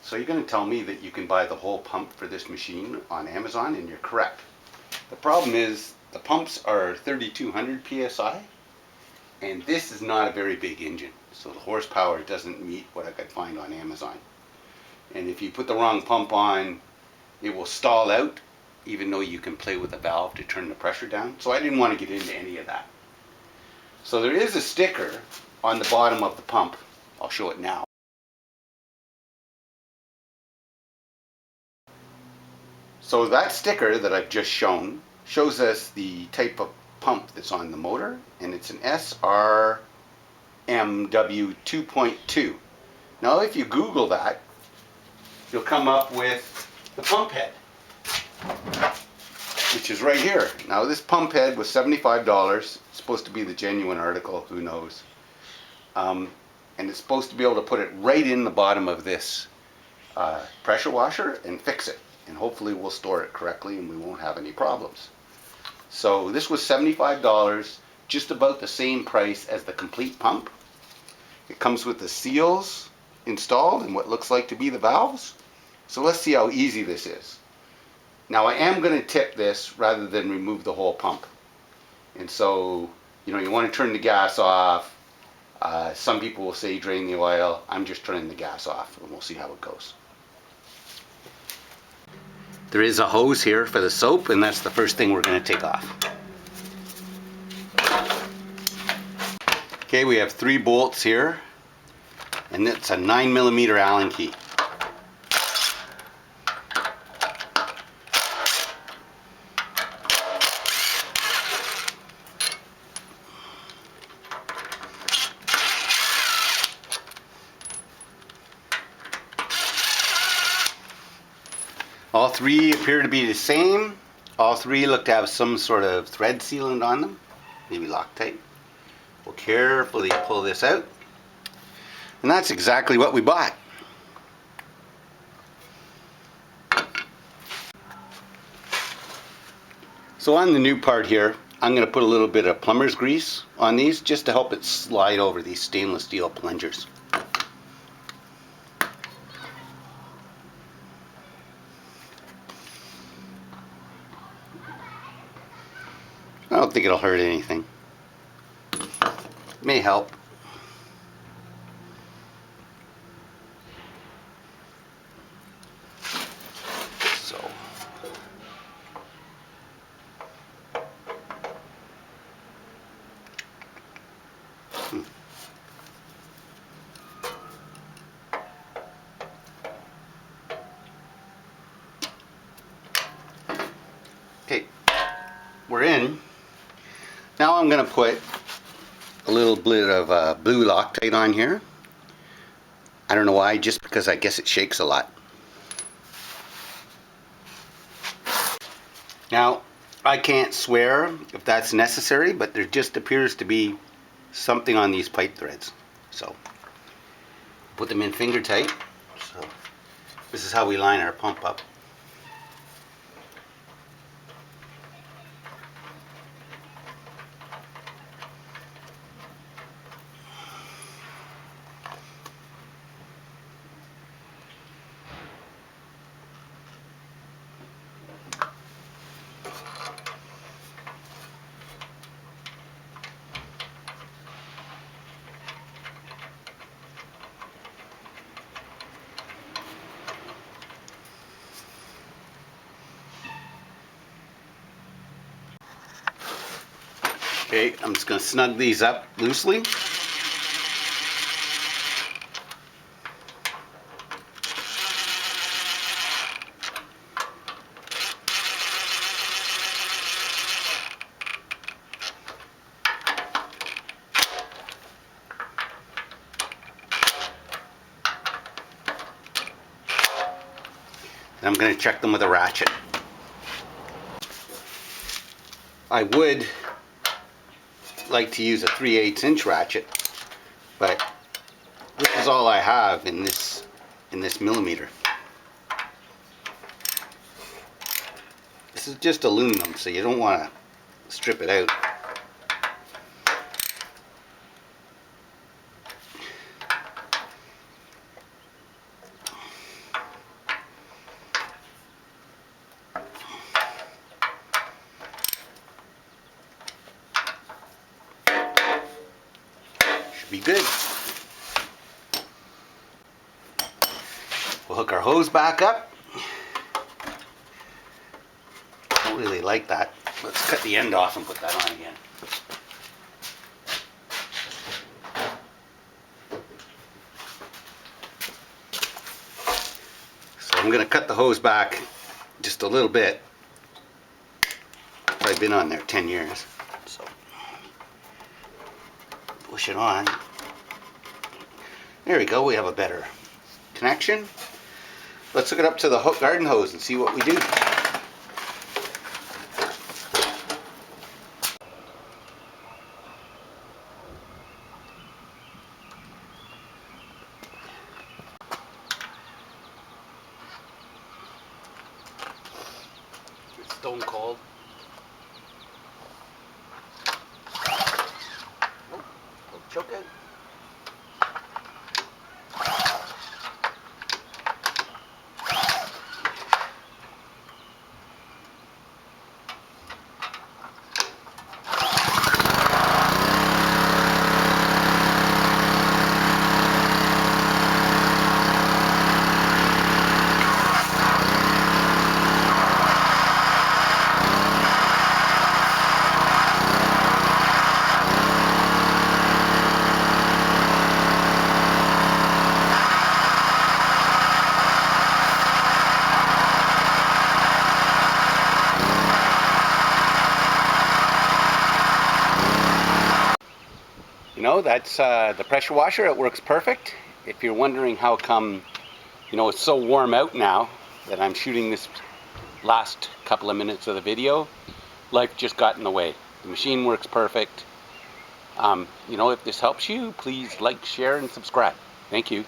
So you're going to tell me that you can buy the whole pump for this machine on Amazon, and you're correct. The problem is the pumps are 3200 psi, and this is not a very big engine, so the horsepower doesn't meet what I could find on Amazon. And if you put the wrong pump on, it will stall out, even though you can play with the valve to turn the pressure down. So I didn't want to get into any of that. So there is a sticker on the bottom of the pump. I'll show it now. So that sticker that I've just shown shows us the type of pump that's on the motor, and it's an SRMW 2.2. Now if you Google that, you'll come up with the pump head, which is right here. Now this pump head was $75. It's supposed to be the genuine article, who knows. And it's supposed to be able to put it right in the bottom of this pressure washer and fix it. And hopefully we'll store it correctly and we won't have any problems. So this was $75, just about the same price as the complete pump. It comes with the seals installed and what looks like to be the valves. So let's see how easy this is. Now I am going to tip this rather than remove the whole pump. And so, you know, you want to turn the gas off. Some people will say drain the oil. I'm just turning the gas off and we'll see how it goes. There is a hose here for the soap, and that's the first thing we're going to take off. Okay, we have 3 bolts here, and it's a 9mm Allen key. All 3 appear to be the same. All 3 look to have some sort of thread sealant on them, maybe Loctite. We'll carefully pull this out. And that's exactly what we bought. So on the new part here, I'm going to put a little bit of plumber's grease on these just to help it slide over these stainless steel plungers. I don't think it'll hurt anything. It may help. So. Okay, we're in. Now I'm going to put a little bit of blue Loctite on here. I don't know why, just because I guess it shakes a lot. Now, I can't swear if that's necessary, but there just appears to be something on these pipe threads. So, put them in finger tight. So, this is how we line our pump up. Okay, I'm just going to snug these up loosely. And I'm going to check them with a ratchet. I would like to use a 3/8 inch ratchet, but this is all I have in this millimeter. This is just aluminum, so you don't want to strip it out. good. We'll hook our hose back up. Don't really like that. Let's cut the end off and put that on again. So I'm going to cut the hose back just a little bit. I've been on there 10 years. So push it on. There we go. We have a better connection. Let's hook it up to the garden hose and see what we do. It's stone cold. Oh, don't choke it. You know, that's the pressure washer. It works perfect. If you're wondering how come, you know, it's so warm out now that I'm shooting this last couple of minutes of the video, life just got in the way. The machine works perfect. You know, if this helps you, please like, share, and subscribe. Thank you.